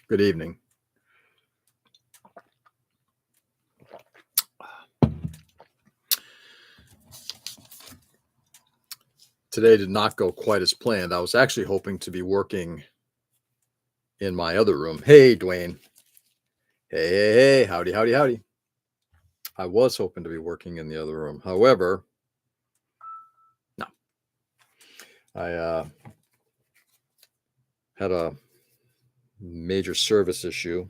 Good evening. Today did not go quite as planned. I was actually hoping to be working in my other room. Hey, Dwayne. Hey. Howdy. I was hoping to be working in the other room. However, no. I had a major service issue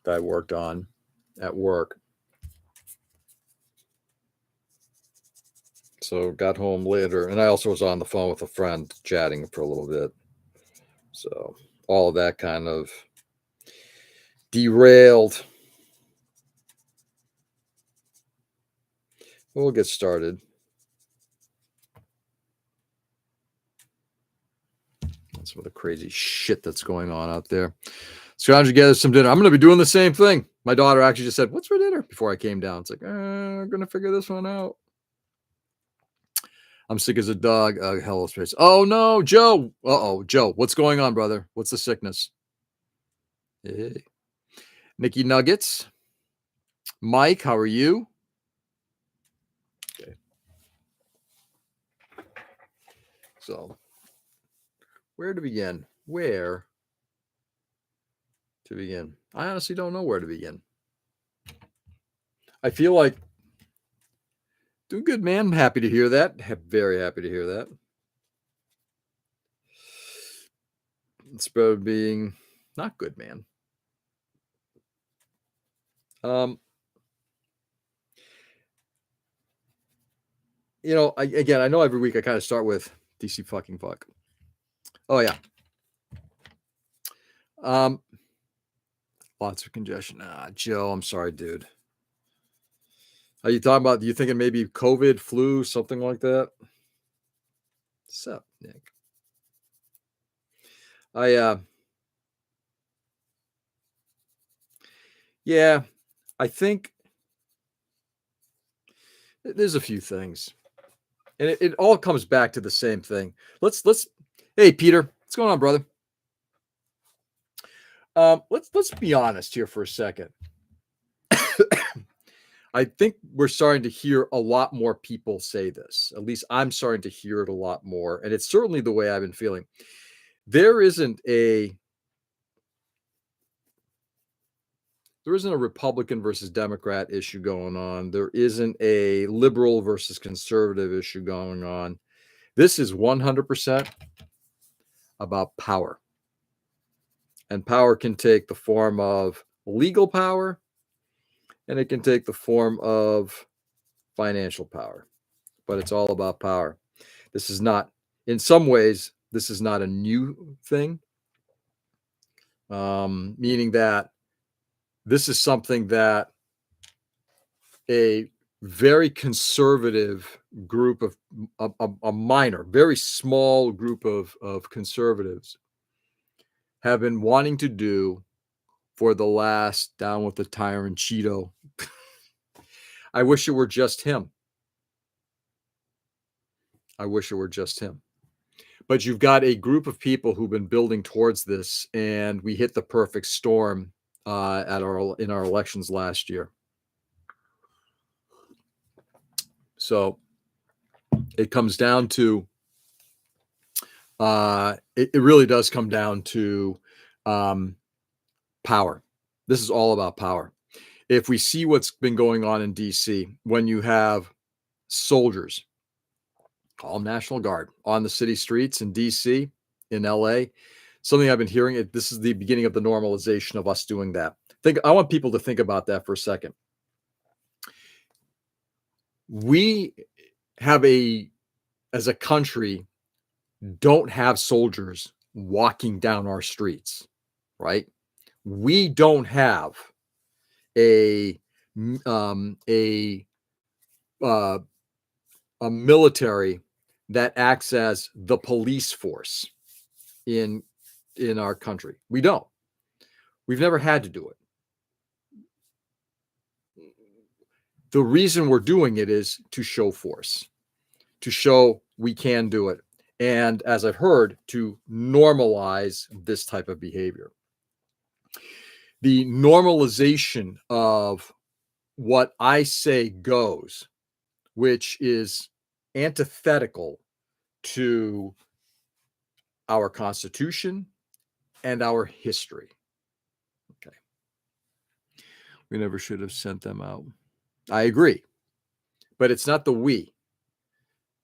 that I worked on at work. So got home later, and I also was on the phone with a friend chatting for a little bit. So all of that kind of derailed. We'll get started. Some of the crazy shit that's going on out there. Scrounge together some dinner. I'm going to be doing the same thing. My daughter actually just said, "What's for dinner?" before I came down. It's like, I'm going to figure this one out. I'm sick as a dog. Hello, space. Oh, no, Joe. Joe. What's going on, brother? What's the sickness? Hey. Nikki Nuggets. Mike, how are you? Okay. So, where to begin? I honestly don't know where to begin. I feel like doing good, man. Happy to hear that. Very happy to hear that. It's about being not good, man. I know every week I kind of start with DC fucking fuck. Oh yeah. Lots of congestion. Joe, I'm sorry, dude. Are you talking about? You thinking maybe COVID, flu, something like that? What's up, Nick? I think there's a few things, and it all comes back to the same thing. Let's. Hey, Peter, what's going on, brother? Let's be honest here for a second. I think we're starting to hear a lot more people say this. At least I'm starting to hear it a lot more, and it's certainly the way I've been feeling. There isn't a Republican versus Democrat issue going on. There isn't a liberal versus conservative issue going on. This is 100% about power. And power can take the form of legal power, and it can take the form of financial power. But it's all about power. This is not, in some ways, this is not a new thing, meaning that this is something that a very conservative group of a minor, very small group of conservatives have been wanting to do for the last, down with the tyrant Cheeto. I wish it were just him. But you've got a group of people who've been building towards this, and we hit the perfect storm in our elections last year. So it comes down to it really does come down to power. This is all about power. If we see what's been going on in DC, when you have soldiers, call them National Guard, on the city streets in DC, in LA, something I've been hearing, this is the beginning of the normalization of us doing that. I want people to think about that for a second. We have as a country, don't have soldiers walking down our streets, right? We don't have a military that acts as the police force in our country. We don't. We've never had to do it. The reason we're doing it is to show force, to show we can do it. And as I've heard, to normalize this type of behavior. the normalization of what I say goes, which is antithetical to our Constitution and our history. Okay. We never should have sent them out. I agree. But it's not the we.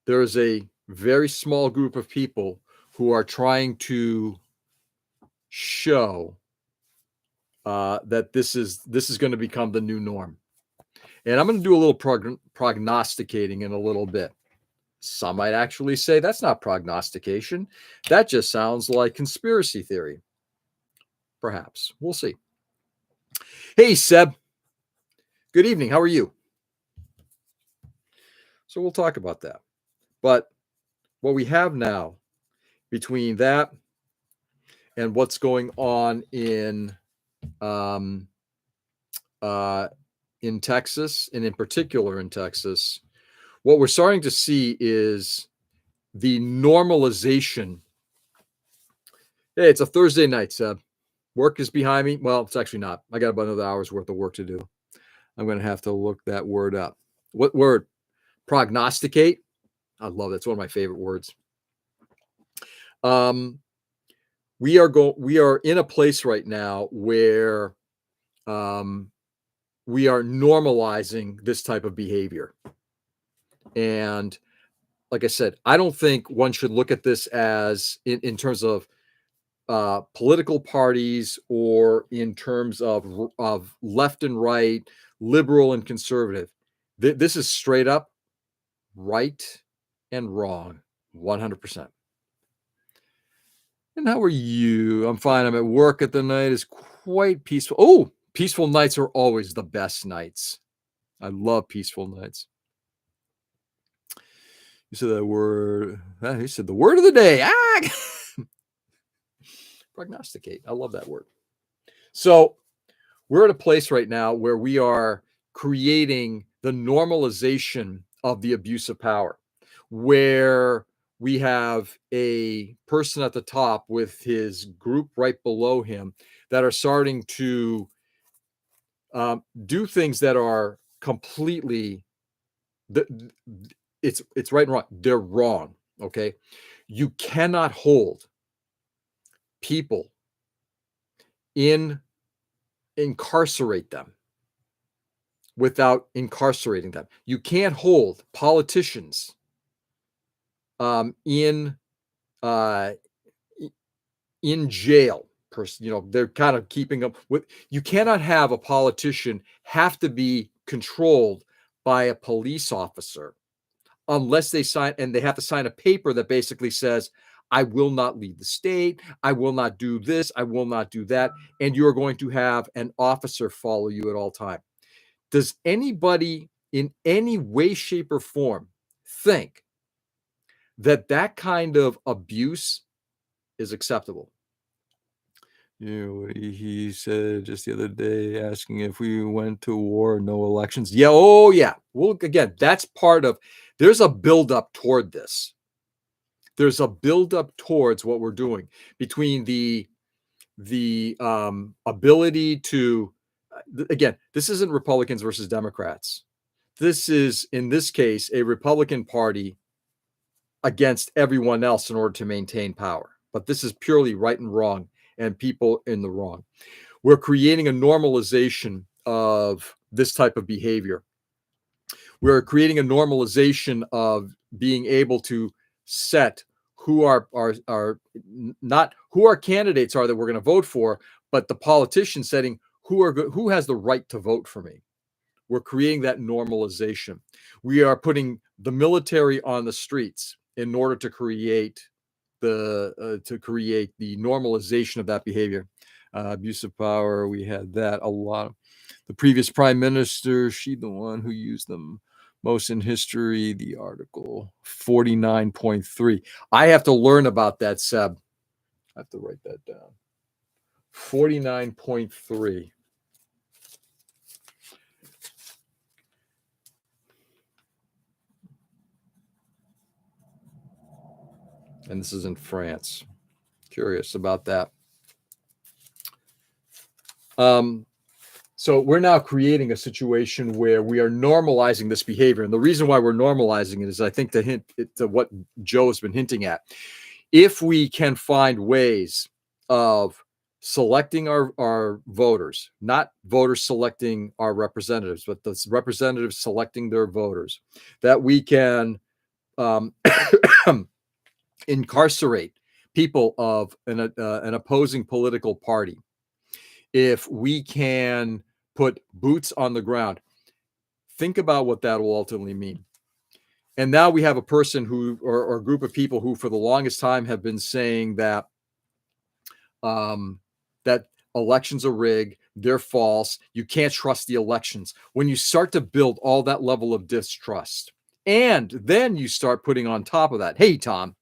There is a very small group of people who are trying to show that this is going to become the new norm. And I'm going to do a little prognosticating in a little bit. Some might actually say that's not prognostication. That just sounds like conspiracy theory. Perhaps. We'll see. Hey, Seb. Good evening. How are you? So we'll talk about that. But what we have now between that and what's going on in Texas, and in particular in Texas, what we're starting to see is the normalization. Hey, it's a Thursday night, Seb. Work is behind me. Well, it's actually not. I got about another hour's worth of work to do. I'm going to have to look that word up. What word? Prognosticate. I love it. It's one of my favorite words. We are in a place right now where we are normalizing this type of behavior. And like I said, I don't think one should look at this as in terms of political parties or in terms of left and right, liberal and conservative. This is straight up right and wrong, 100%. And how are you? I'm fine. I'm at work at the night. It's quite peaceful. Oh, peaceful nights are always the best nights. I love peaceful nights. You said that word. You said the word of the day. Prognosticate. I love that word. So we're at a place right now where we are creating the normalization of the abuse of power, where we have a person at the top with his group right below him that are starting to do things that are completely, it's right and wrong. They're wrong. Okay. You cannot hold people incarcerate them without incarcerating them. You can't hold politicians in jail. They're kind of keeping up with. You cannot have a politician have to be controlled by a police officer unless they sign, and they have to sign a paper that basically says, I will not leave the state. I will not do this. I will not do that. And you're going to have an officer follow you at all times. Does anybody in any way, shape, or form think that kind of abuse is acceptable? He said just the other day, asking if we went to war, no elections. Yeah. Oh, yeah. Well, again, that's part of, there's a buildup toward this. There's a buildup towards what we're doing between the ability to, again, this isn't Republicans versus Democrats. This is, in this case, a Republican Party against everyone else in order to maintain power. But this is purely right and wrong and people in the wrong. We're creating a normalization of this type of behavior. We're creating a normalization of being able to set who our not who our candidates are that we're going to vote for, but the politicians setting who has the right to vote for me. We're creating that normalization. We are putting the military on the streets in order to create the normalization of that behavior. Abuse of power, we had that a lot. The previous prime minister, she the one who used them most in history. The article 49.3. I have to learn about that, Seb. I have to write that down. 49.3. And this is in France. Curious about that. So we're now creating a situation where we are normalizing this behavior. And the reason why we're normalizing it is, I think, the hint to what Joe has been hinting at. If we can find ways of selecting our voters, not voters selecting our representatives, but the representatives selecting their voters, that we can incarcerate people of an opposing political party, if we can put boots on the ground, think about what that will ultimately mean. And now we have a person who, or a group of people who, for the longest time, have been saying that that elections are rigged, they're false, you can't trust the elections. When you start to build all that level of distrust, and then you start putting on top of that, hey, Tom,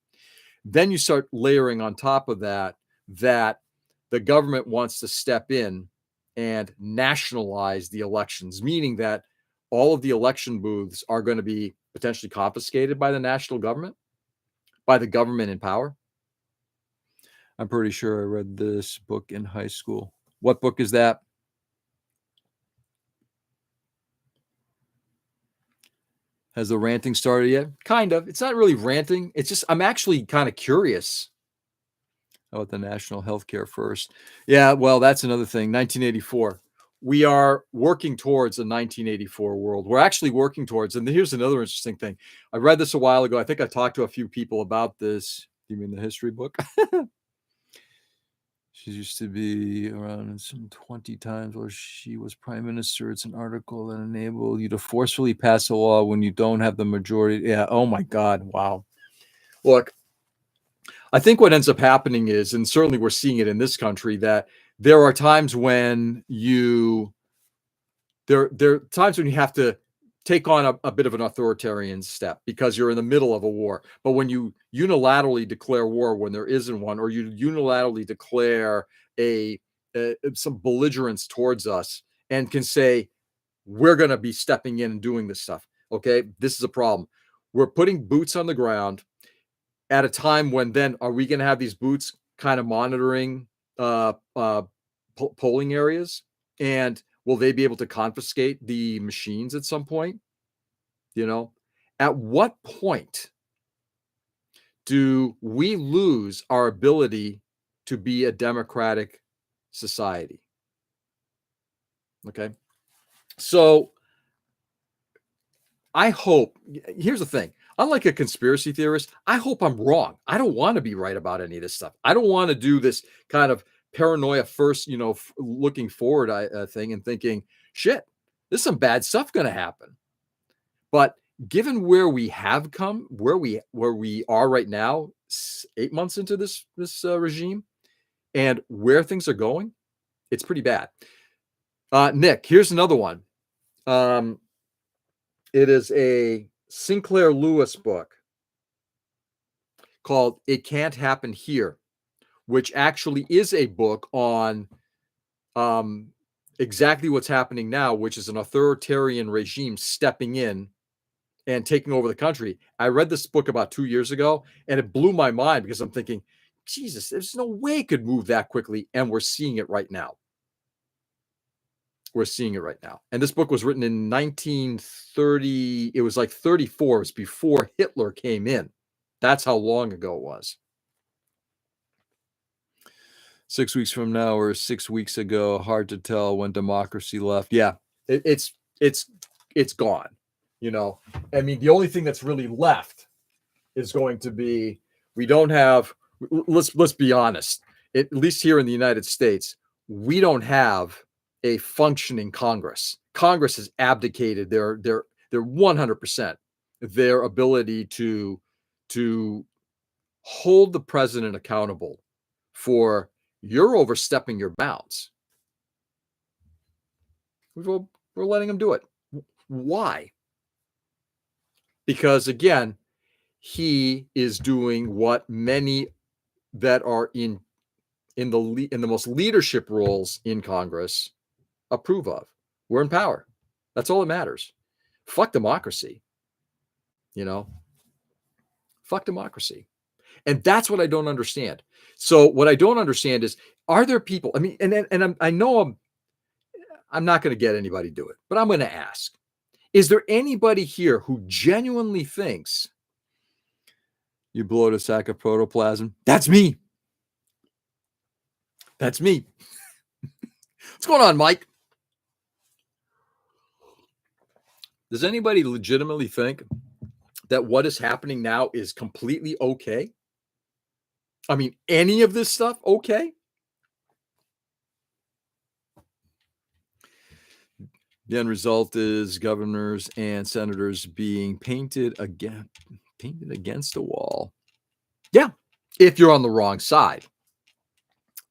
then you start layering on top of that the government wants to step in and nationalize the elections, meaning that all of the election booths are going to be potentially confiscated by the national government, by the government in power. I'm pretty sure I read this book in high school. What book is that? Has the ranting started yet? Kind of. It's not really ranting. It's just, I'm actually kind of curious about the national health care first. Yeah, well, that's another thing. 1984. We are working towards a 1984 world. We're actually working towards, and here's another interesting thing. I read this a while ago. I think I talked to a few people about this. You mean the history book? She used to be around some 20 times where she was prime minister. It's an article that enabled you to forcefully pass a law when you don't have the majority. Yeah. Oh my God. Wow. Look, I think what ends up happening is, and certainly we're seeing it in this country, that there are times when there are times when you have to take on a bit of an authoritarian step because you're in the middle of a war. But when you unilaterally declare war when there isn't one, or you unilaterally declare some belligerence towards us and can say, we're going to be stepping in and doing this stuff. Okay, this is a problem. We're putting boots on the ground at a time when, then, are we going to have these boots kind of monitoring polling areas? And will they be able to confiscate the machines at some point? At what point do we lose our ability to be a democratic society? Okay. So I hope, here's the thing. Unlike a conspiracy theorist, I hope I'm wrong. I don't want to be right about any of this stuff. I don't want to do this kind of paranoia first, looking forward thing and thinking, shit, there's some bad stuff going to happen. But given where we have come, where we are right now, 8 months into this regime, and where things are going, it's pretty bad. Nick, here's another one. It is a Sinclair Lewis book called "It Can't Happen Here," which actually is a book on exactly what's happening now, which is an authoritarian regime stepping in and taking over the country. I read this book about 2 years ago, and it blew my mind because I'm thinking, Jesus, there's no way it could move that quickly. And we're seeing it right now. We're seeing it right now. And this book was written in 1930. It was like 34. It was before Hitler came in. That's how long ago it was. 6 weeks from now or 6 weeks ago, hard to tell when democracy left. Yeah, it's gone. I mean, the only thing that's really left is going to be, we don't have, let's be honest, at least here in the United States, we don't have a functioning Congress. Congress has abdicated their 100% their ability to hold the president accountable for, you're overstepping your bounds. We're letting them do it. Why? Because, again, he is doing what many that are in the most leadership roles in Congress approve of. We're in power. That's all that matters. Fuck democracy. Fuck democracy. And that's what I don't understand. So what I don't understand is, are there people? I mean, I know I'm not going to get anybody to do it, but I'm going to ask. Is there anybody here who genuinely thinks you blow a sack of protoplasm? That's me. That's me. What's going on, Mike? Does anybody legitimately think that what is happening now is completely okay? I mean, any of this stuff okay? The end result is governors and senators being painted against a wall. Yeah, if you're on the wrong side.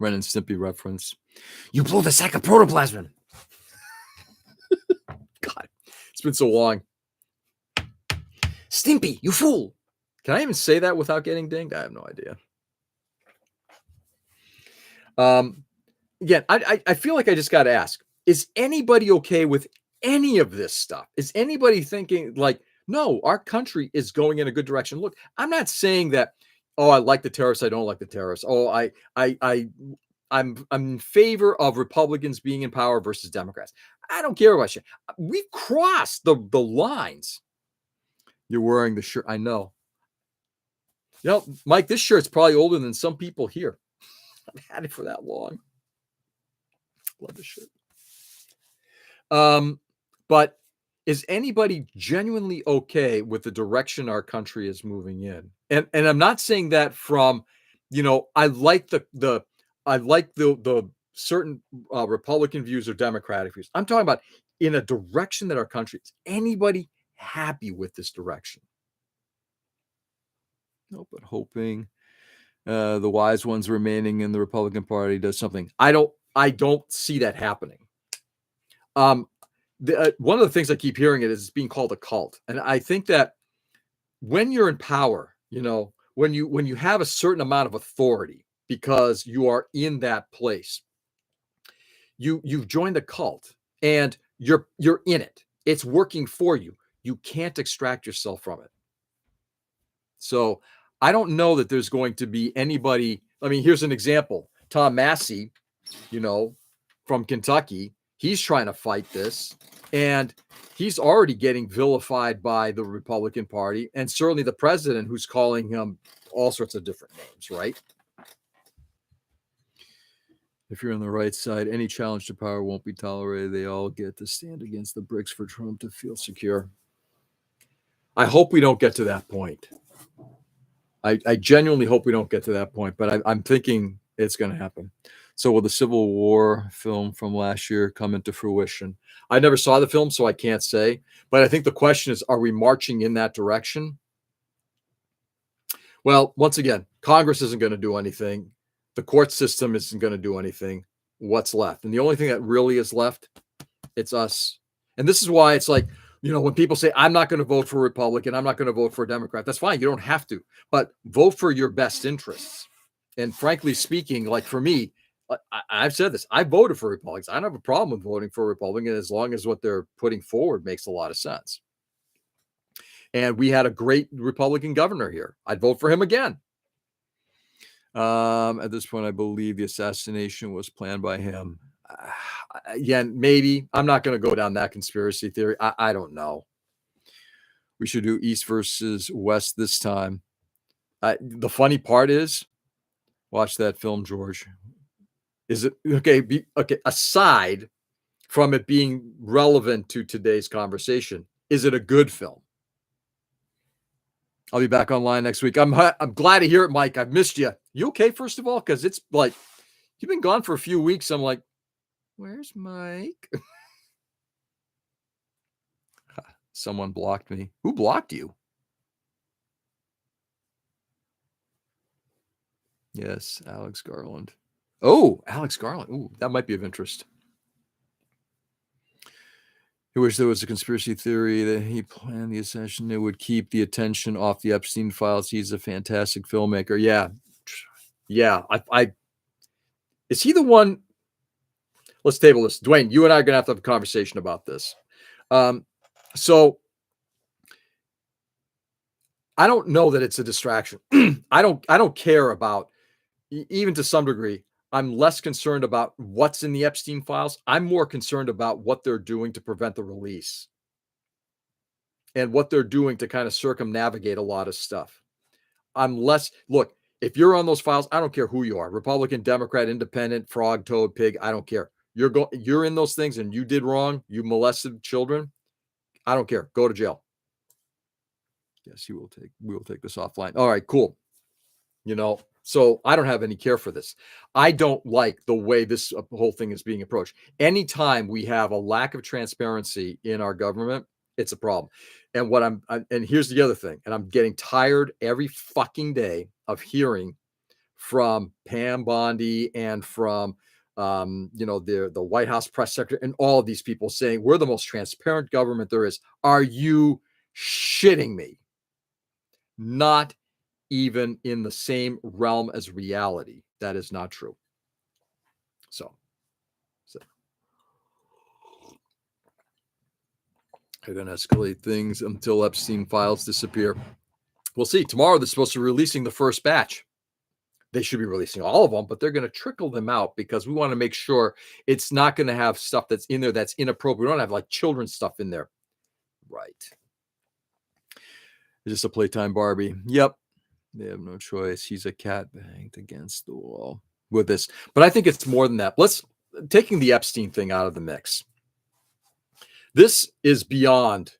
Ren and Stimpy reference. You blew the sack of protoplasm. God, it's been so long. Stimpy, you fool. Can I even say that without getting dinged? I have no idea. Again, I feel like I just got to ask, is anybody okay with any of this stuff? Is anybody thinking like, no, our country is going in a good direction? Look, I'm not saying that, oh, I like the terrorists, I don't like the terrorists. Oh, I'm in favor of Republicans being in power versus Democrats. I don't care about shit. We've crossed the lines. You're wearing the shirt. I know. You know, Mike, this shirt's probably older than some people here. I've had it for that long. Love this shirt. But is anybody genuinely okay with the direction our country is moving in? And I'm not saying that from, I like the certain Republican views or Democratic views. I'm talking about in a direction that our country is. Anybody happy with this direction? No, but hoping the wise ones remaining in the Republican Party does something. I don't see that happening. One of the things I keep hearing is being called a cult, and I think that when you're in power, when you have a certain amount of authority because you are in that place, you've joined a cult and you're in it. It's working for you. You can't extract yourself from it. So I don't know that there's going to be anybody. I mean, here's an example. Tom Massey, from Kentucky, he's trying to fight this, and he's already getting vilified by the Republican Party and certainly the president, who's calling him all sorts of different names, right? If you're on the right side, any challenge to power won't be tolerated. They all get to stand against the bricks for Trump to feel secure. I hope we don't get to that point. I genuinely hope we don't get to that point, but I'm thinking it's going to happen. So will the Civil War film from last year come into fruition? I never saw the film, so I can't say. But I think the question is, are we marching in that direction? Well, once again, Congress isn't going to do anything. The court system isn't going to do anything. What's left? And the only thing that really is left, it's us. And this is why it's like, when people say, I'm not going to vote for a Republican, I'm not going to vote for a Democrat, that's fine. You don't have to. But vote for your best interests. And frankly speaking, like for me, I've said this, I voted for Republicans. I don't have a problem with voting for a Republican as long as what they're putting forward makes a lot of sense. And we had a great Republican governor here. I'd vote for him again. At this point, I believe the assassination was planned by him. Again, maybe. I'm not going to go down that conspiracy theory. I don't know. We should do East versus West this time. The funny part is, watch that film, George. Is it okay? Okay. Aside from it being relevant to today's conversation, is it a good film? I'll be back online next week. I'm glad to hear it, Mike. I've missed you. You okay, first of all? Because it's like you've been gone for a few weeks. I'm like, where's Mike? Someone blocked me. Who blocked you? Yes, Alex Garland. Oh, Alex Garland. Ooh, that might be of interest. I wish there was a conspiracy theory that he planned the assassination. It would keep the attention off the Epstein files. He's a fantastic filmmaker. Yeah. Is he the one? Let's table this. Dwayne, you and I are going to have a conversation about this. So I don't know that it's a distraction. I don't care about, even to some degree, I'm less concerned about what's in the Epstein files. I'm more concerned about what they're doing to prevent the release and what they're doing to kind of circumnavigate a lot of stuff. I'm less look, if you're on those files, I don't care who you are, Republican, Democrat, Independent, frog, toad, pig, I don't care. You're in those things and you did wrong, you molested children. I don't care. Go to jail. Yes, we will take this offline. All right, cool. So I don't have any care for this. I don't like the way this whole thing is being approached. Anytime we have a lack of transparency in our government, it's a problem. And and here's the other thing, and I'm getting tired every fucking day of hearing from Pam Bondi and from the White House press secretary and all of these people saying we're the most transparent government there is. Are you shitting me? Not even in the same realm as reality. That is not true. So they're going to escalate things until Epstein files disappear. We'll see. Tomorrow they're supposed to be releasing the first batch. They should be releasing all of them, but they're going to trickle them out because we want to make sure it's not going to have stuff that's in there that's inappropriate. We don't have like children's stuff in there. Right. It's just a playtime Barbie. Yep. They have no choice. He's a cat banged against the wall with this. But I think it's more than that. Taking the Epstein thing out of the mix. This is beyond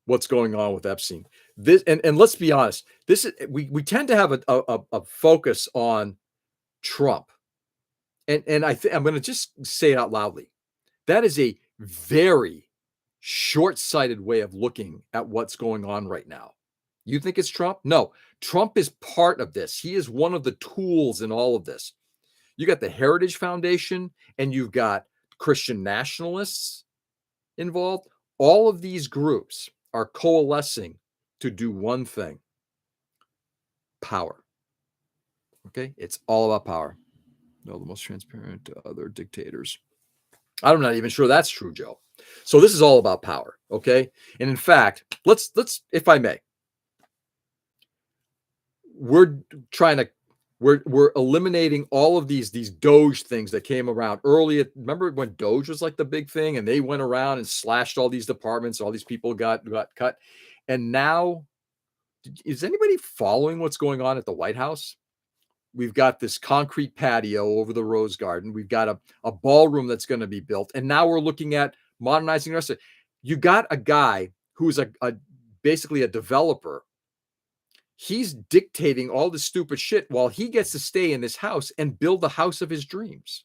what's going on with Epstein. This and let's be honest. This is we tend to have a focus on Trump, and I'm going to just say it out loudly. That is a very short-sighted way of looking at what's going on right now. You think it's Trump? No, Trump is part of this. He is one of the tools in all of this. You got the Heritage Foundation and you've got Christian nationalists involved. All of these groups are coalescing to do one thing: power. Okay? It's all about power. No, the most transparent to other dictators. I'm not even sure that's true, Joe. So this is all about power. Okay? And in fact, let's if I may, we're eliminating all of these Doge things that came around early. Remember when Doge was like the big thing and they went around and slashed all these departments, all these people got cut. And now, is anybody following what's going on at the White House? We've got this concrete patio over the Rose Garden. We've got a ballroom that's going to be built. And now we're looking at modernizing the rest of it. You got a guy who's basically a developer. He's dictating all this stupid shit while he gets to stay in this house and build the house of his dreams.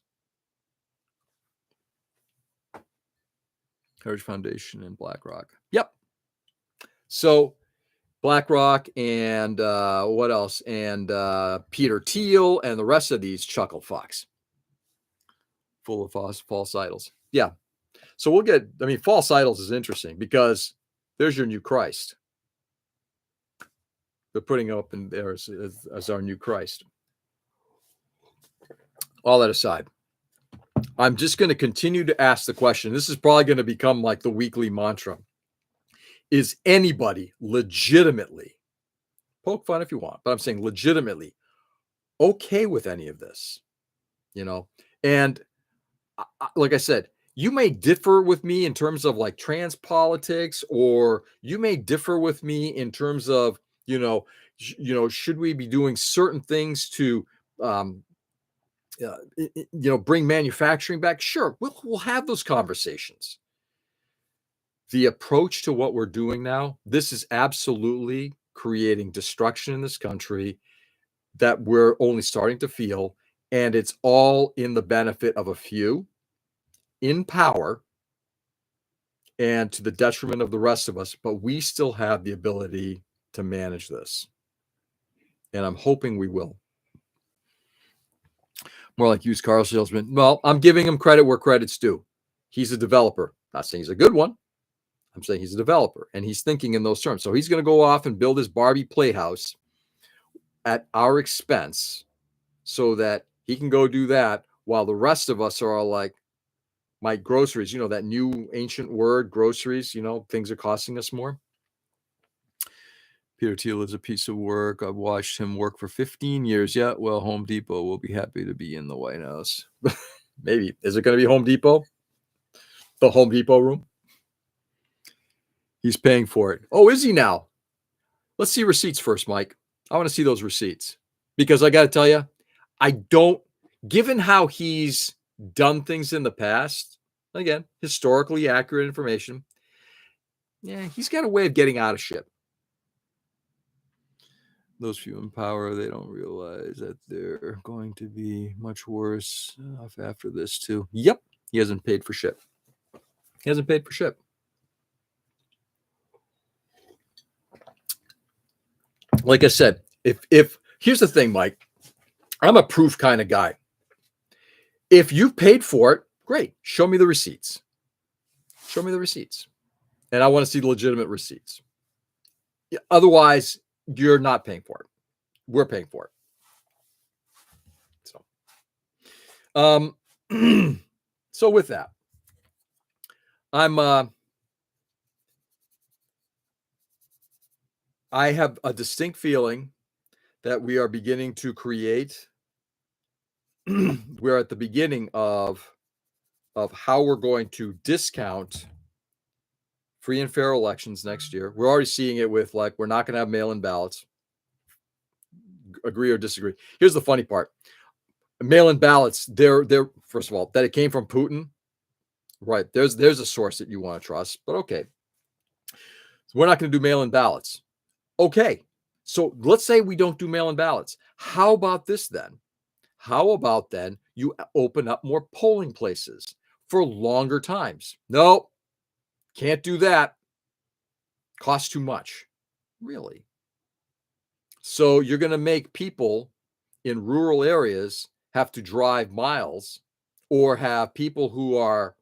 Heritage Foundation and BlackRock. Yep. So BlackRock and what else? And Peter Thiel and the rest of these chuckle fucks. Full of false idols. Yeah. So false idols is interesting because there's your new Christ. They're putting up in there as our new Christ. All that aside, I'm just going to continue to ask the question. This is probably going to become like the weekly mantra. Is anybody legitimately, poke fun if you want, but I'm saying legitimately okay with any of this? And like I said, you may differ with me in terms of like trans politics, or you may differ with me in terms of, should we be doing certain things to, bring manufacturing back? Sure, we'll have those conversations. The approach to what we're doing now, this is absolutely creating destruction in this country that we're only starting to feel, and it's all in the benefit of a few in power and to the detriment of the rest of us. But we still have the ability to manage this, and I'm hoping we will. More like used car salesman. Well, I'm giving him credit where credit's due. He's a developer. Not saying he's a good one. I'm saying he's a developer, and he's thinking in those terms. So he's going to go off and build his Barbie playhouse at our expense so that he can go do that while the rest of us are all like, my groceries, that new ancient word, groceries, things are costing us more. Peter Thiel is a piece of work. I've watched him work for 15 years. Yeah, well, Home Depot will be happy to be in the White House. Maybe. Is it going to be Home Depot? The Home Depot room? He's paying for it. Oh, is he now? Let's see receipts first, Mike. I want to see those receipts because I got to tell you, I don't, given how he's done things in the past, again, historically accurate information, yeah, he's got a way of getting out of shit. Those few in power, they don't realize that they're going to be much worse off after this, too. Yep, he hasn't paid for shit. He hasn't paid for shit. Like I said, if here's the thing, Mike, I'm a proof kind of guy. If you've paid for it, great. Show me the receipts. Show me the receipts. And I want to see the legitimate receipts. Otherwise, you're not paying for it. We're paying for it. So, so with that, I have a distinct feeling that we are beginning to create. We're at the beginning of how we're going to discount free and fair elections next year. We're already seeing it with like, we're not going to have mail-in ballots. Agree or disagree. Here's the funny part. Mail-in ballots, they're first of all, that it came from Putin. Right. There's a source that you want to trust, but okay. So we're not going to do mail-in ballots. Okay. So let's say we don't do mail-in ballots. How about this then? How about then you open up more polling places for longer times? No, can't do that. Costs too much. Really? So you're going to make people in rural areas have to drive miles or have people who are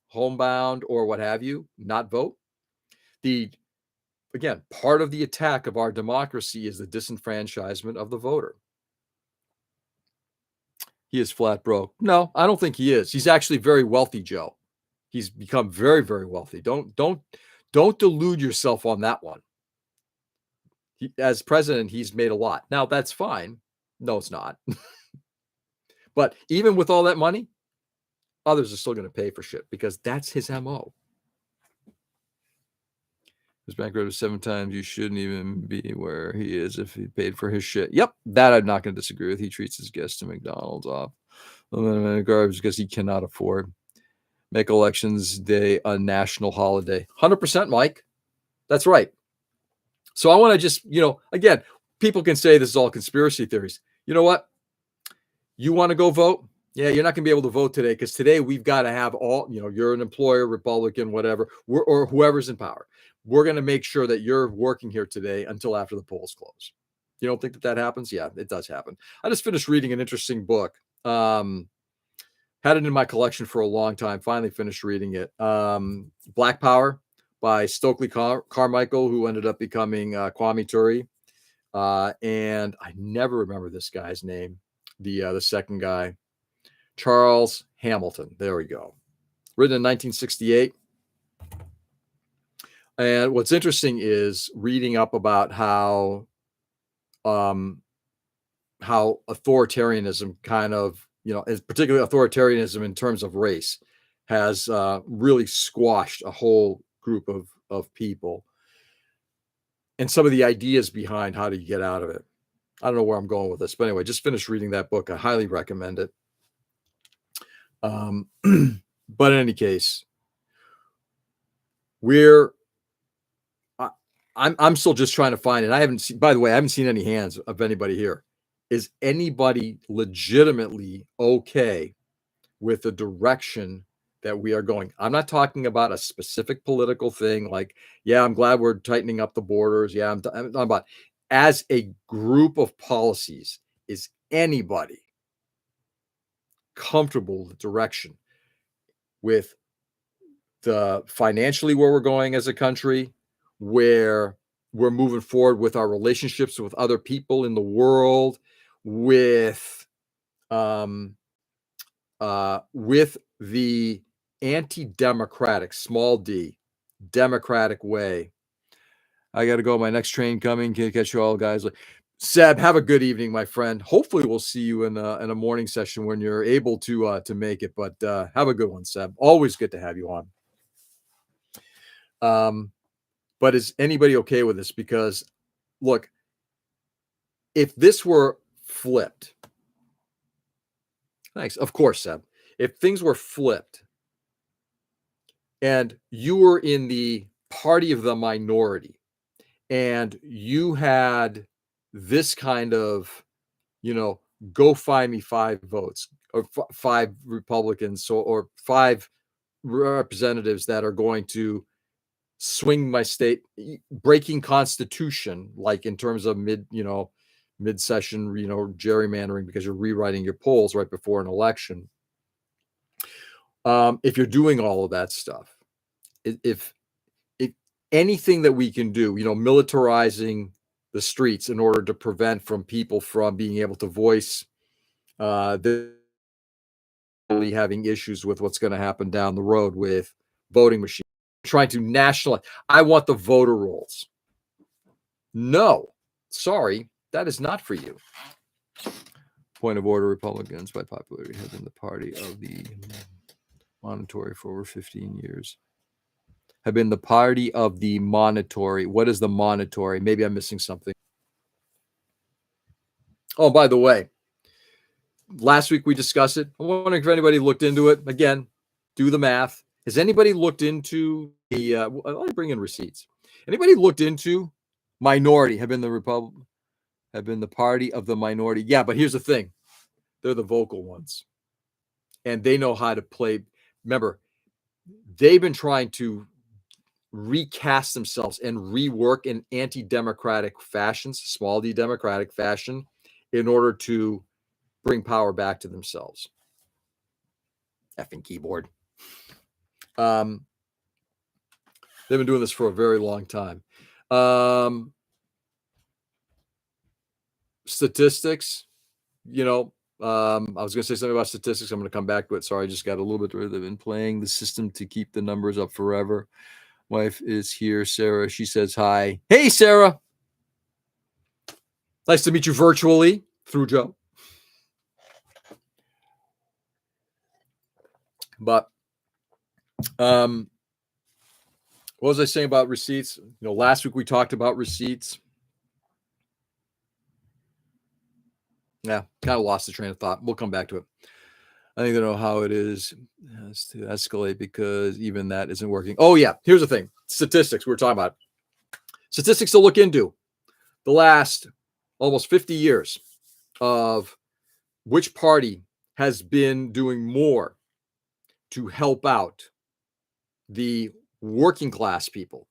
homebound or what have you not vote? Again, part of the attack of our democracy is the disenfranchisement of the voter. He is flat broke. No, I don't think he is. He's actually very wealthy, Joe. He's become very, very wealthy. Don't delude yourself on that one. As president, he's made a lot. Now, that's fine. No, it's not. But even with all that money, others are still going to pay for shit because that's his MO. His bankrupt 7 times. You shouldn't even be where he is if he paid for his shit. Yep, that I'm not going to disagree with. He treats his guests to McDonald's off garbage because he cannot afford. Make elections day a national holiday. 100%, Mike. That's right. So I want to just, again, people can say this is all conspiracy theories. You know what? You want to go vote? Yeah, you're not going to be able to vote today because today we've got to have all, you're an employer, Republican, whatever, or whoever's in power. We're going to make sure that you're working here today until after the polls close. You don't think that happens? Yeah, it does happen. I just finished reading an interesting book. Had it in my collection for a long time. Finally finished reading it. Black Power by Stokely Carmichael, who ended up becoming Kwame Ture. And I never remember this guy's name. The second guy, Charles Hamilton. There we go. Written in 1968. And what's interesting is reading up about how authoritarianism kind of, particularly authoritarianism in terms of race, has really squashed a whole group of people, and some of the ideas behind how to get out of it. I don't know where I'm going with this, but anyway, just finished reading that book. I highly recommend it. But in any case, I'm still just trying to find it. I haven't seen, by the way, I haven't seen any hands of anybody here. Is anybody legitimately okay with the direction that we are going? I'm not talking about a specific political thing. Like, yeah, I'm glad we're tightening up the borders. Yeah, I'm talking about as a group of policies. Is anybody comfortable with the direction with the financially where we're going as a country, where we're moving forward with our relationships with other people in the world, with the anti-democratic, small d, democratic way I got to go. My next train coming. Can catch you all, guys. Seb, have a good evening, my friend. Hopefully, we'll see you in a morning session when you're able to make it. But have a good one, Seb. Always good to have you on. But is anybody okay with this? Because look, if this were flipped, thanks. Of course, Seb. If things were flipped and you were in the party of the minority and you had this kind of, go find me 5 votes or 5 Republicans or 5 representatives that are going to swing my state, breaking constitution, like in terms of mid-session, gerrymandering because you're rewriting your polls right before an election. If you're doing all of that stuff, if anything that we can do, militarizing the streets in order to prevent from people from being able to voice having issues with what's going to happen down the road with voting machines, trying to nationalize. I want the voter rolls. No, sorry, that is not for you. Point of order: Republicans, by popularity, have been the party of the monetary for over 15 years. Have been the party of the monetary. What is the monetary? Maybe I'm missing something. Oh, by the way, last week we discussed it. I'm wondering if anybody looked into it. Again, do the math. Has anybody looked into the? Let me bring in receipts. Anybody looked into minority? Have been the party of the minority. Yeah, but here's the thing: they're the vocal ones, and they know how to play. Remember, they've been trying to recast themselves and rework in anti-democratic fashions, small d democratic fashion, in order to bring power back to themselves. Effing keyboard. They've been doing this for a very long time. Statistics, I was going to say something about statistics. I'm going to come back to it. Sorry, I just got a little bit. They've been playing the system to keep the numbers up forever. Wife is here, Sarah. She says hi. Hey, Sarah. Nice to meet you virtually through Joe. But what was I saying about receipts? Last week we talked about receipts. Yeah, kind of lost the train of thought. We'll come back to it. I think they know how it is to escalate because even that isn't working. Oh, yeah. Here's the thing. Statistics we were talking about. Statistics to look into. The last almost 50 years of which party has been doing more to help out the working class people.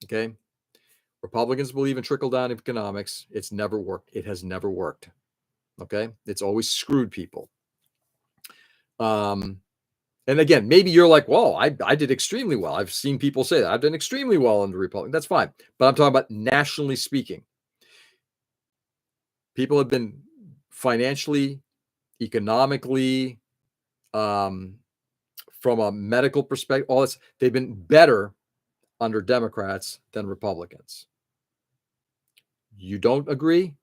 Okay. Republicans believe in trickle-down economics. It's never worked. It has never worked. Okay. It's always screwed people. And again, maybe you're like, well, I did extremely well. I've seen people say that. I've done extremely well under Republican. That's fine. But I'm talking about nationally speaking. People have been financially, economically, from a medical perspective, all this, they've been better under Democrats than Republicans. You don't agree?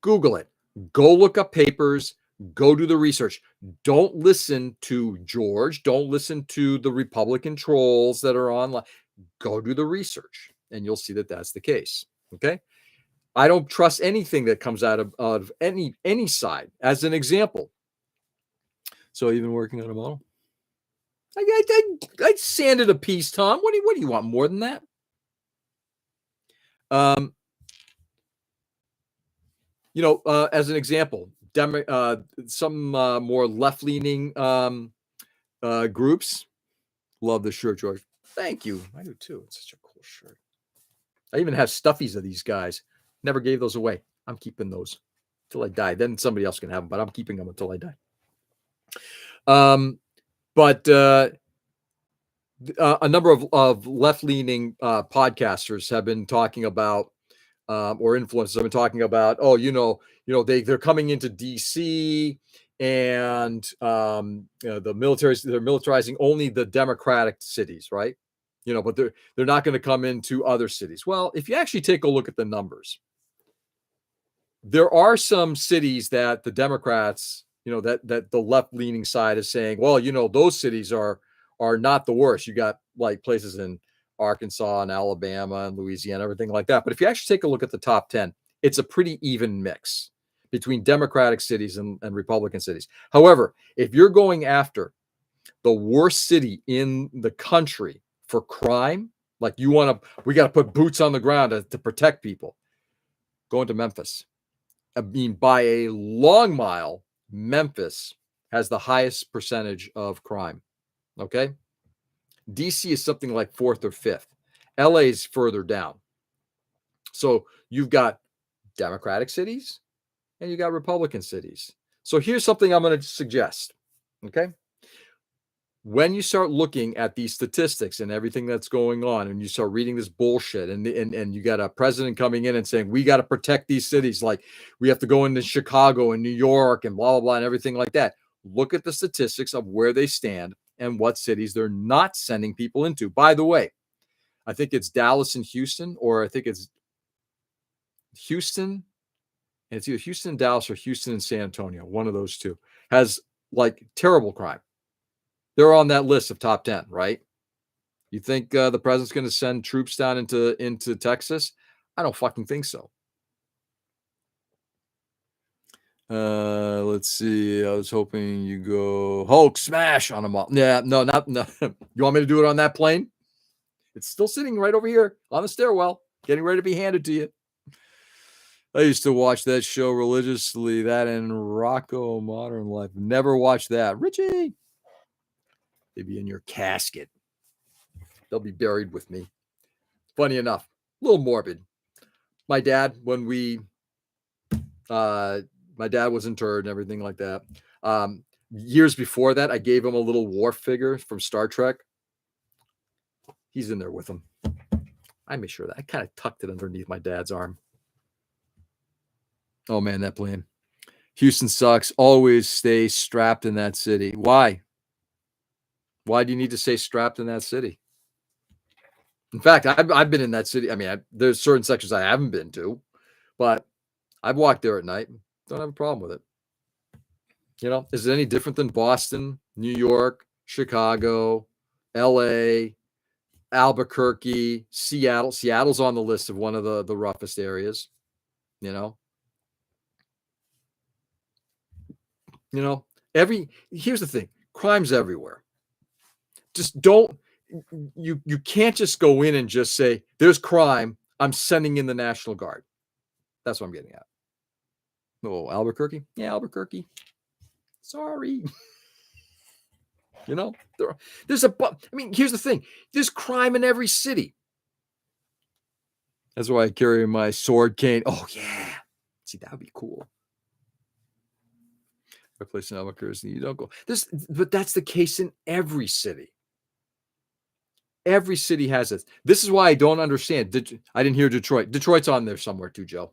Google it. Go look up papers. Go do the research. Don't listen to George. Don't listen to the Republican trolls that are online. Go do the research, and you'll see that that's the case. Okay? I don't trust anything that comes out of any side. As an example, so you've been working on a model. I sanded a piece, Tom. What do you want more than that? As an example, some more left-leaning groups. Love the shirt, George. Thank you. I do too. It's such a cool shirt. I even have stuffies of these guys. Never gave those away. I'm keeping those till I die. Then somebody else can have them, but I'm keeping them until I die. But a number of left-leaning podcasters have been talking about, or influencers have been talking about, they're coming into DC and the military, they're militarizing only the Democratic cities, right? But they're not going to come into other cities. Well, if you actually take a look at the numbers, there are some cities that the Democrats, that the left-leaning side is saying, well, those cities are not the worst. You got like places in Arkansas and Alabama and Louisiana, everything like that. But if you actually take a look at the top 10, it's a pretty even mix between Democratic cities and Republican cities. However, if you're going after the worst city in the country for crime, like we got to put boots on the ground to protect people, go into Memphis. I mean, by a long mile, Memphis has the highest percentage of crime. Okay. DC is something like fourth or fifth. LA is further down. So you've got Democratic cities and you got Republican cities. So here's something I'm going to suggest. Okay. When you start looking at these statistics and everything that's going on, and you start reading this bullshit, and you got a president coming in and saying, we got to protect these cities, like we have to go into Chicago and New York and blah, blah, blah, and everything like that. Look at the statistics of where they stand and what cities they're not sending people into. By the way, I think it's Dallas and Houston, or I think it's Houston. And it's either Houston, Dallas, or Houston and San Antonio. One of those two has like terrible crime. They're on that list of top 10, right? You think the president's going to send troops down into Texas? I don't fucking think so. Let's see. I was hoping you go Hulk smash on them all. Yeah, no. You want me to do it on that plane? It's still sitting right over here on the stairwell, getting ready to be handed to you. I used to watch that show religiously, that and Rocco Modern Life. Never watched that. Richie! They'd be in your casket. They'll be buried with me. Funny enough, a little morbid. My dad, when my dad was interred and everything like that. Years before that, I gave him a little Worf figure from Star Trek. He's in there with him. I made sure that I kind of tucked it underneath my dad's arm. Oh man, that plane. Houston sucks. Always stay strapped in that city. Why? Why do you need to stay strapped in that city? In fact, I've been in that city. I mean, there's certain sections I haven't been to, but I've walked there at night. Don't have a problem with it. Is it any different than Boston, New York, Chicago, LA, Albuquerque, Seattle? Seattle's on the list of one of the roughest areas. Here's the thing. Crime's everywhere. Just you can't just go in and just say, there's crime, I'm sending in the National Guard. That's what I'm getting at. Oh, Albuquerque? Yeah, Albuquerque. Sorry. Here's the thing. There's crime in every city. That's why I carry my sword cane. Oh, yeah. See, that would be cool. A place in Albuquerque, you don't go. But that's the case in every city. Every city has it. This is why I don't understand. I didn't hear Detroit. Detroit's on there somewhere too, Joe.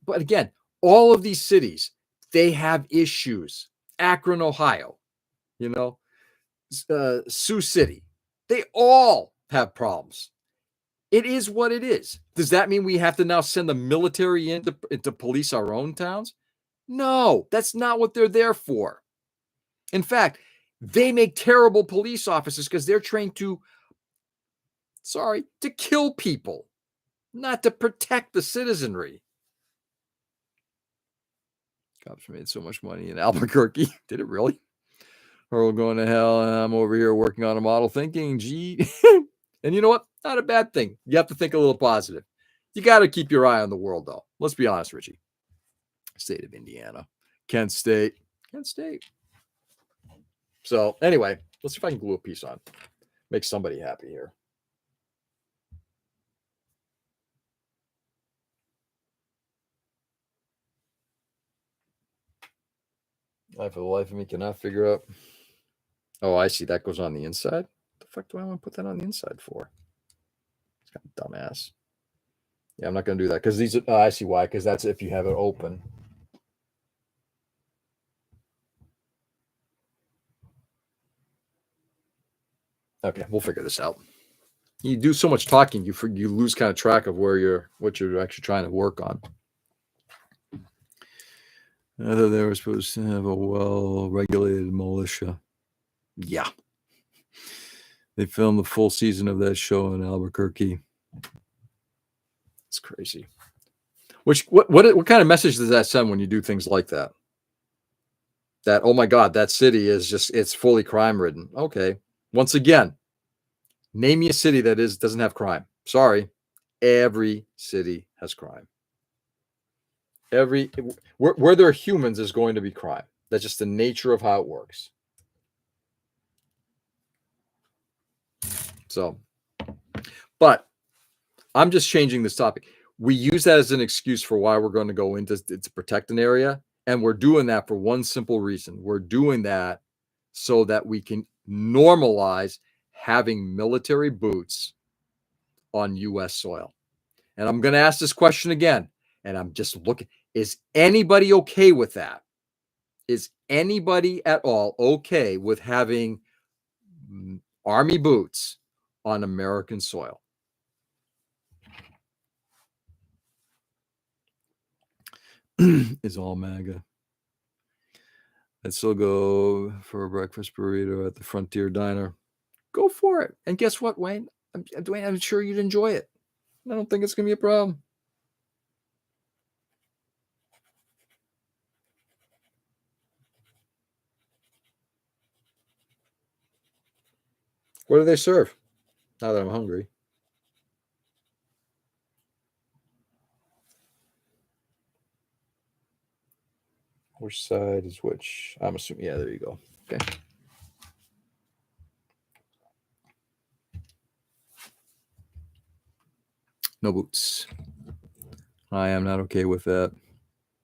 But again, all of these cities, they have issues. Akron, Ohio, Sioux City, they all have problems. It is what it is. Does that mean we have to now send the military in to police our own towns? No, that's not what they're there for. In fact, they make terrible police officers because they're trained to kill people, not to protect the citizenry. Cops made so much money in Albuquerque. Did it really? Or we're going to hell, and I'm over here working on a model thinking, gee. And you know what? Not a bad thing. You have to think a little positive. You got to keep your eye on the world, though. Let's be honest, Richie. State of Indiana. Kent State. So anyway, let's see if I can glue a piece on. Make somebody happy here. For the life of me cannot figure out. Oh, I see. That goes on the inside. What the fuck do I want to put that on the inside for? It's kind of dumbass. Yeah, I'm not going to do that because these. I see why. Because that's if you have it open. Okay, we'll figure this out. You do so much talking, you lose kind of track of what you're actually trying to work on. I thought they were supposed to have a well-regulated militia. Yeah. They filmed the full season of that show in Albuquerque. It's crazy. What kind of message does that send when you do things like that? That, oh my God, that city it's fully crime ridden. Okay. Once again, name me a city that doesn't have crime. Sorry. Every city has crime. Where there are humans is going to be crime. That's just the nature of how it works. So, but I'm just changing this topic. We use that as an excuse for why we're going to go into to protect an area. And we're doing that for one simple reason. We're doing that so that we can normalize having military boots on U.S. soil. And I'm going to ask this question again. And I'm just looking, is anybody okay with that? Is anybody at all okay with having Army boots on American soil? Is all MAGA. I'd still go for a breakfast burrito at the Frontier Diner. Go for it. And guess what, Wayne? Dwayne, I'm sure you'd enjoy it. I don't think it's going to be a problem. What do they serve? Now that I'm hungry. Which side is which? I'm assuming. Yeah, there you go. Okay. No boots. I am not okay with that.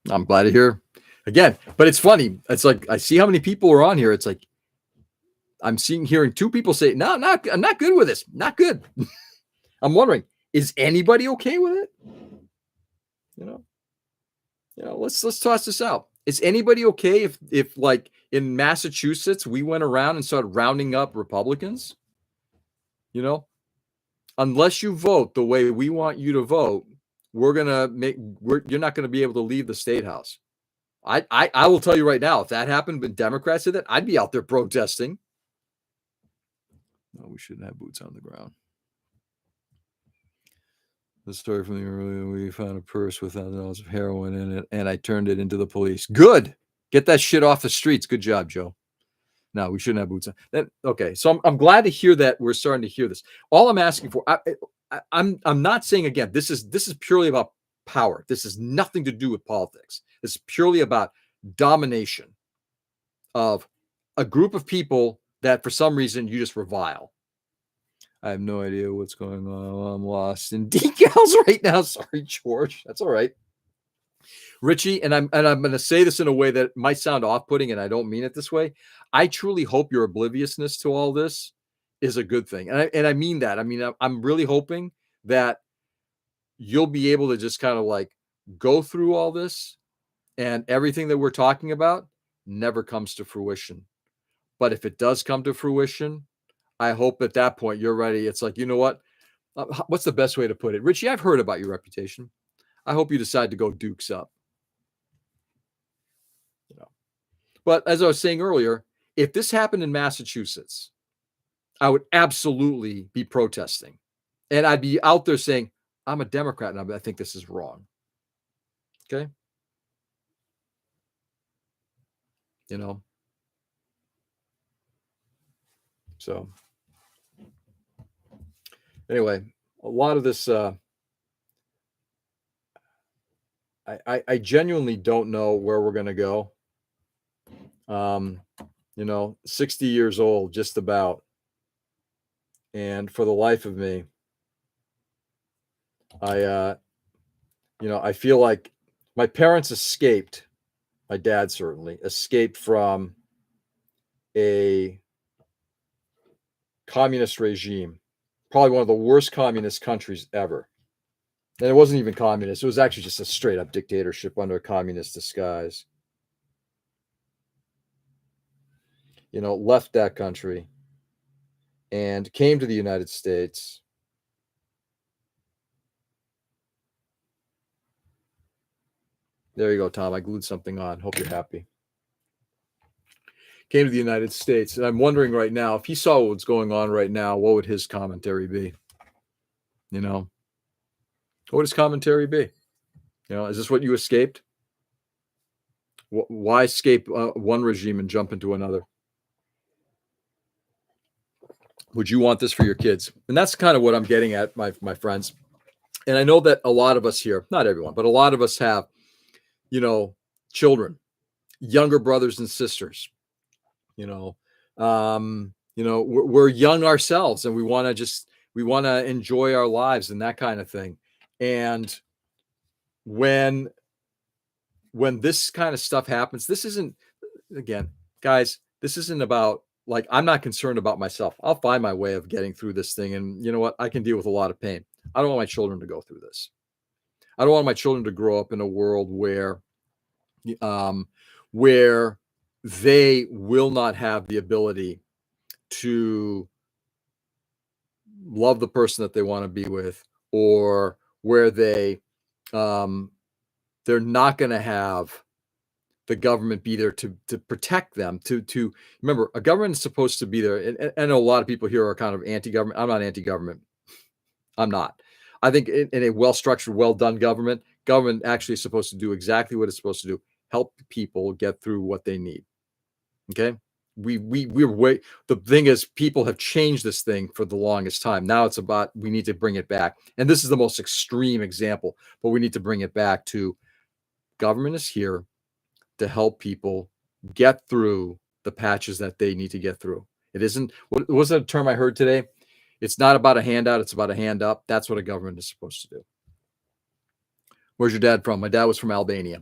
I'm glad to hear. Again, but it's funny. It's like I see how many people are on here. It's like I'm hearing two people say, "No, I'm not good with this. Not good." I'm wondering, is anybody okay with it? You know, let's toss this out. Is anybody okay if like in Massachusetts we went around and started rounding up Republicans? You know, unless you vote the way we want you to vote, you're not gonna be able to leave the state house. I will tell you right now, if that happened, but Democrats did that, I'd be out there protesting. No, we shouldn't have boots on the ground. The story from the earlier, we found a purse with $1,000 of heroin in it, and I turned it into the police. Good. Get that shit off the streets. Good job, Joe. No, we shouldn't have boots on. Okay, so I'm glad to hear that we're starting to hear this. All I'm asking for, I'm not saying again, this is purely about power. This has nothing to do with politics. This is purely about domination of a group of people that for some reason you just revile. I have no idea what's going on. I'm lost in decals right now. Sorry, George. That's all right. Richie, and I'm going to say this in a way that might sound off-putting, and I don't mean it this way. I truly hope your obliviousness to all this is a good thing, and I mean that. I mean, I'm really hoping that you'll be able to just kind of like go through all this, and everything that we're talking about never comes to fruition. But if it does come to fruition, I hope at that point you're ready. It's like, you know what? What's the best way to put it? Richie, I've heard about your reputation. I hope you decide to go dukes up. But as I was saying earlier, if this happened in Massachusetts, I would absolutely be protesting. And I'd be out there saying, I'm a Democrat and I think this is wrong. Okay. You know, so anyway, a lot of this, I genuinely don't know where we're going to go. 60 years old, just about. And for the life of me, I feel like my parents escaped. My dad certainly escaped from a communist regime, probably one of the worst communist countries ever. And it wasn't even communist. It was actually just a straight up dictatorship under a communist disguise. Left that country and came to the United States. There you go, Tom. I glued something on. Hope you're happy. Came to the United States, and I'm wondering right now, if he saw what's going on right now, what would his commentary be? You know, what would his commentary be? You know, is this what you escaped? Why escape one regime and jump into another? Would you want this for your kids? And that's kind of what I'm getting at, my friends. And I know that a lot of us here, not everyone, but a lot of us have, children, younger brothers and sisters. We're young ourselves, and we want to enjoy our lives and that kind of thing. And when this kind of stuff happens, this isn't, again, guys, this isn't about, like, I'm not concerned about myself. I'll find my way of getting through this thing. And you know what? I can deal with a lot of pain. I don't want my children to go through this. I don't want my children to grow up in a world where they will not have the ability to love the person that they want to be with, or where they're not going to have the government be there to protect them. To remember, a government is supposed to be there. And I know a lot of people here are kind of anti-government. I'm not anti-government. I'm not. I think in a well-structured, well-done government actually is supposed to do exactly what it's supposed to do: help people get through what they need. Okay. The thing is, people have changed this thing for the longest time. Now it's about, we need to bring it back. And this is the most extreme example, but we need to bring it back to, government is here to help people get through the patches that they need to get through. It isn't, what was that term I heard today? It's not about a handout, it's about a hand up. That's what a government is supposed to do. Where's your dad from? My dad was from Albania.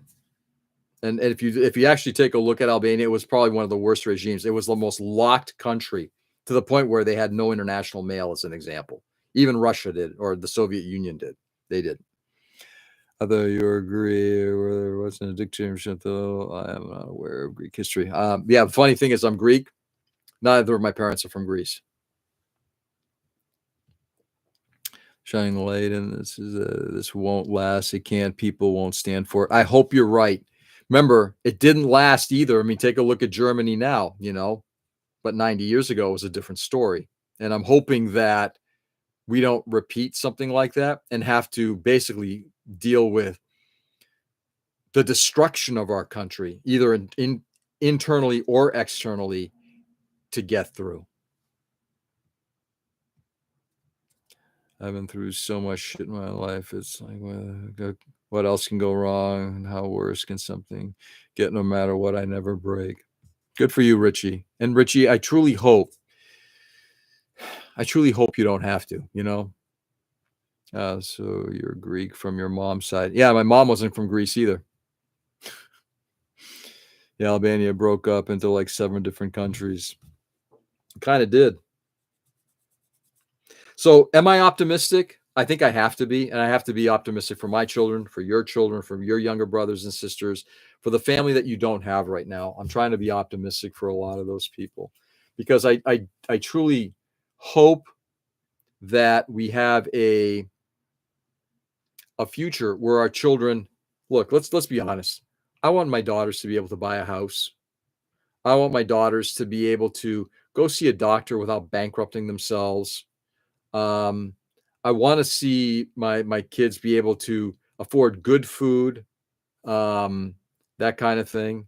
And if you actually take a look at Albania, it was probably one of the worst regimes. It was the most locked country, to the point where they had no international mail, as an example. Even Russia did, or the Soviet Union did. They did. Although you agree, or there wasn't a dictatorship, though, I am not aware of Greek history. Yeah, the funny thing is, I'm Greek. Neither of my parents are from Greece. Shining the light, and this won't last. It can't. People won't stand for it. I hope you're right. Remember, it didn't last either. I mean, take a look at Germany now, but 90 years ago was a different story. And I'm hoping that we don't repeat something like that and have to basically deal with the destruction of our country, either internally or externally, to get through. I've been through so much shit in my life. It's like, what else can go wrong? And how worse can something get, no matter what? I never break. Good for you, Richie. And Richie, I truly hope you don't have to, so you're Greek from your mom's side. Yeah, my mom wasn't from Greece either. Yeah, Albania broke up into like 7 different countries. Kind of did. So am I optimistic? I think I have to be, and I have to be optimistic for my children, for your younger brothers and sisters, for the family that you don't have right now. I'm trying to be optimistic for a lot of those people, because I truly hope that we have a future where our children, look, let's be honest. I want my daughters to be able to buy a house. I want my daughters to be able to go see a doctor without bankrupting themselves. I want to see my kids be able to afford good food, that kind of thing,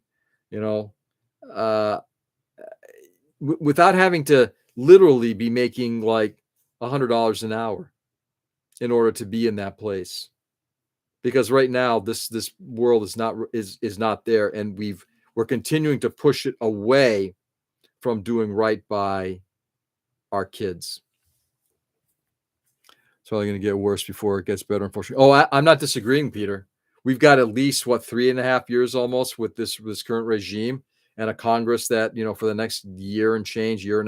without having to literally be making like $100 an hour in order to be in that place. Because right now this world is not there, and we're continuing to push it away from doing right by our kids. It's probably going to get worse before it gets better, unfortunately. Oh, I'm not disagreeing, Peter. We've got at least 3.5 years almost with this current regime, and a Congress that, for the next year and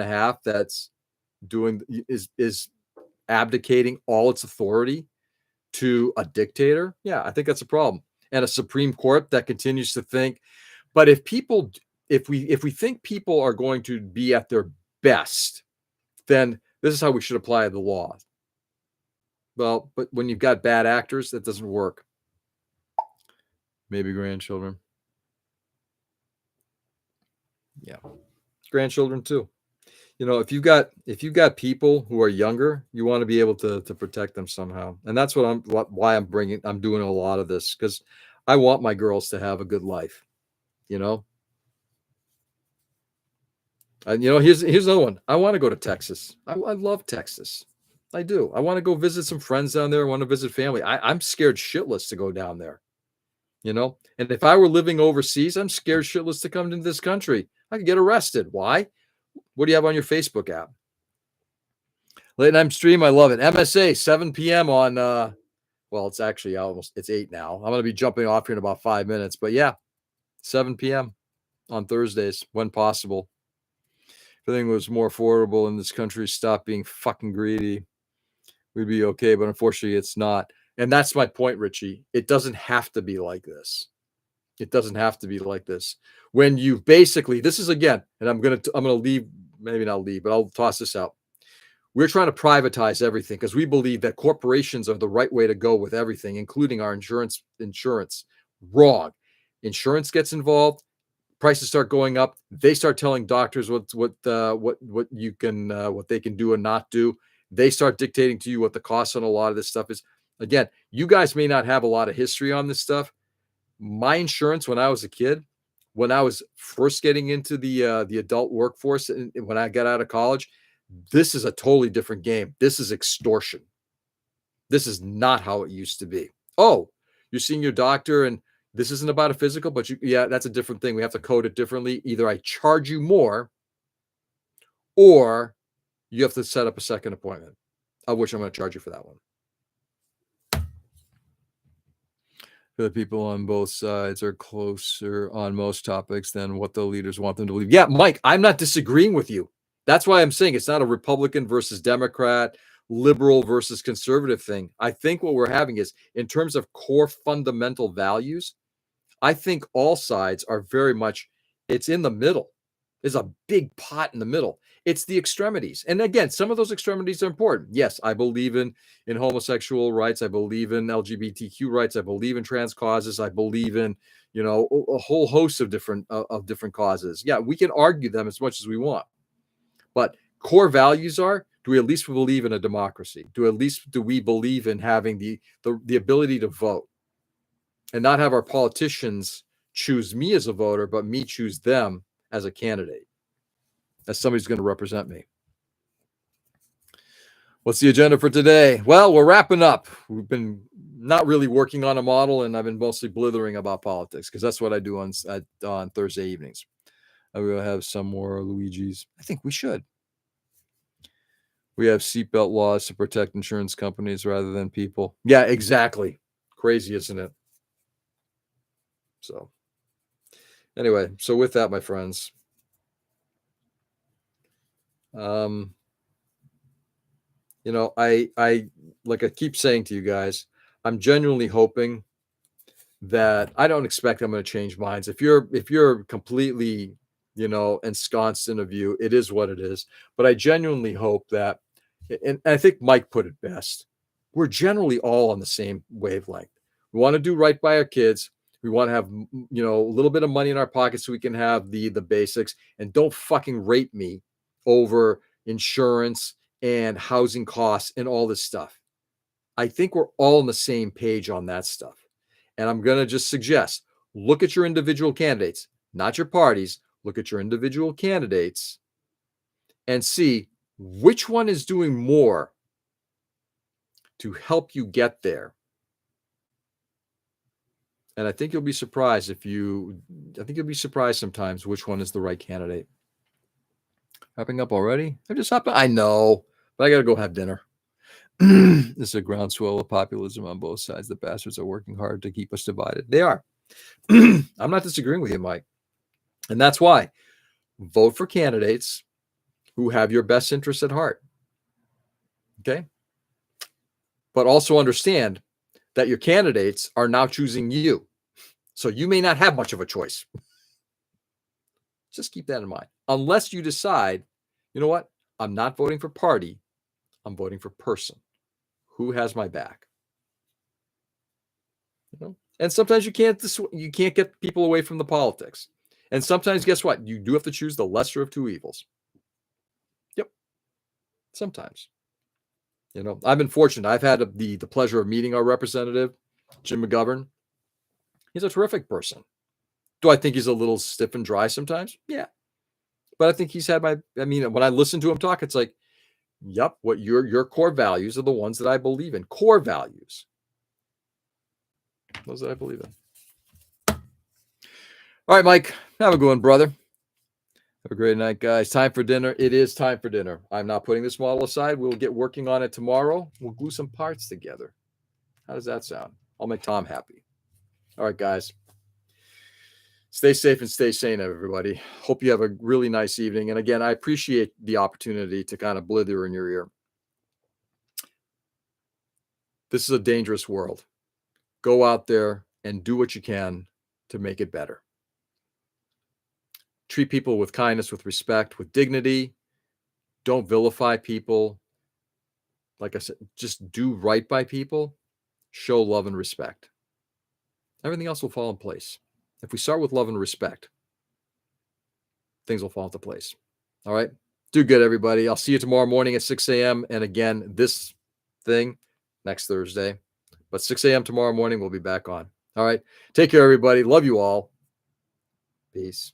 a half, that's is abdicating all its authority to a dictator. Yeah, I think that's a problem. And a Supreme Court that continues to think. But if we think people are going to be at their best then this is how we should apply the law. Well, but when you've got bad actors, that doesn't work. Maybe grandchildren. Yeah. Grandchildren too. If you've got people who are younger, you want to be able to protect them somehow. And that's why I'm doing a lot of this, because I want my girls to have a good life, And here's another one. I want to go to Texas. I love Texas. I do. I want to go visit some friends down there. I want to visit family. I'm scared shitless to go down there, And if I were living overseas, I'm scared shitless to come into this country. I could get arrested. Why? What do you have on your Facebook app? Late night stream. I love it. MSA, 7 p.m. on, well, it's actually it's 8 now. I'm going to be jumping off here in about 5 minutes. But yeah, 7 p.m. on Thursdays when possible. If everything was more affordable in this country, stop being fucking greedy, we'd be okay. But unfortunately, it's not. And that's my point, Richie. It doesn't have to be like this. It doesn't have to be like this. When you basically, this is again, and I'm gonna leave, maybe not leave, but I'll toss this out. We're trying to privatize everything because we believe that corporations are the right way to go with everything, including our insurance. Wrong. Insurance gets involved. Prices start going up. They start telling doctors what they can do and not do. They start dictating to you what the cost on a lot of this stuff is. Again, you guys may not have a lot of history on this stuff. My insurance when I was a kid, when I was first getting into the adult workforce, and when I got out of college, this is a totally different game. This is extortion. This is not how it used to be. Oh, you're seeing your doctor and this isn't about a physical, but that's a different thing. We have to code it differently. Either I charge you more or you have to set up a second appointment, of which I'm going to charge you for that one. The people on both sides are closer on most topics than what the leaders want them to believe. Yeah, Mike, I'm not disagreeing with you. That's why I'm saying it's not a Republican versus Democrat, liberal versus conservative thing. I think what we're having is, in terms of core fundamental values, I think all sides are very much, it's in the middle. There's a big pot in the middle. It's the extremities. And again, some of those extremities are important. Yes, I believe in homosexual rights. I believe in LGBTQ rights. I believe in trans causes. I believe in, a whole host of different causes. Yeah, we can argue them as much as we want. But core values are, do we at least believe in a democracy? Do we believe in having the ability to vote and not have our politicians choose me as a voter, but me choose them as a candidate, as somebody who's going to represent me? What's the agenda for today? Well, we're wrapping up. We've been not really working on a model, and I've been mostly blithering about politics because that's what I do on Thursday evenings. I will have some more Luigi's. I think we should. We have seatbelt laws to protect insurance companies rather than people. Yeah, exactly. Crazy, isn't it? So anyway, so with that, my friends, I like I keep saying to you guys, I'm genuinely hoping that I don't expect I'm going to change minds. If you're completely, ensconced in a view, it is what it is. But I genuinely hope that, and I think Mike put it best, we're generally all on the same wavelength. We want to do right by our kids. We want to have, a little bit of money in our pockets so we can have the basics, and don't fucking rape me over insurance and housing costs and all this stuff. I think we're all on the same page on that stuff. And I'm going to just suggest, look at your individual candidates, not your parties. Look at your individual candidates and see which one is doing more to help you get there. And I think you'll be surprised sometimes which one is the right candidate. Wrapping up already? I know, but I got to go have dinner. This is a groundswell of populism on both sides. The bastards are working hard to keep us divided. They are. I'm not disagreeing with you, Mike. And that's why vote for candidates who have your best interests at heart. Okay? But also understand that your candidates are now choosing you. So you may not have much of a choice. Just keep that in mind. Unless you decide, you know what? I'm not voting for party. I'm voting for person. Who has my back? You know? And sometimes you can't get people away from the politics. And sometimes, guess what? You do have to choose the lesser of two evils. Yep. Sometimes. You know, I've been fortunate. I've had the pleasure of meeting our representative, Jim McGovern. He's a terrific person. Do I think he's a little stiff and dry sometimes? Yeah. But I think he's had when I listen to him talk, it's like, yep, what your core values are the ones that I believe in. Core values. Those that I believe in. All right, Mike, have a good one, brother. Have a great night, guys. Time for dinner. It is time for dinner. I'm not putting this model aside. We'll get working on it tomorrow. We'll glue some parts together. How does that sound? I'll make Tom happy. All right, guys. Stay safe and stay sane, everybody. Hope you have a really nice evening. And again, I appreciate the opportunity to kind of blither in your ear. This is a dangerous world. Go out there and do what you can to make it better. Treat people with kindness, with respect, with dignity. Don't vilify people. Like I said, just do right by people. Show love and respect. Everything else will fall in place. If we start with love and respect, things will fall into place. All right? Do good, everybody. I'll see you tomorrow morning at 6 a.m. And again, this thing next Thursday. But 6 a.m. tomorrow morning, we'll be back on. All right? Take care, everybody. Love you all. Peace.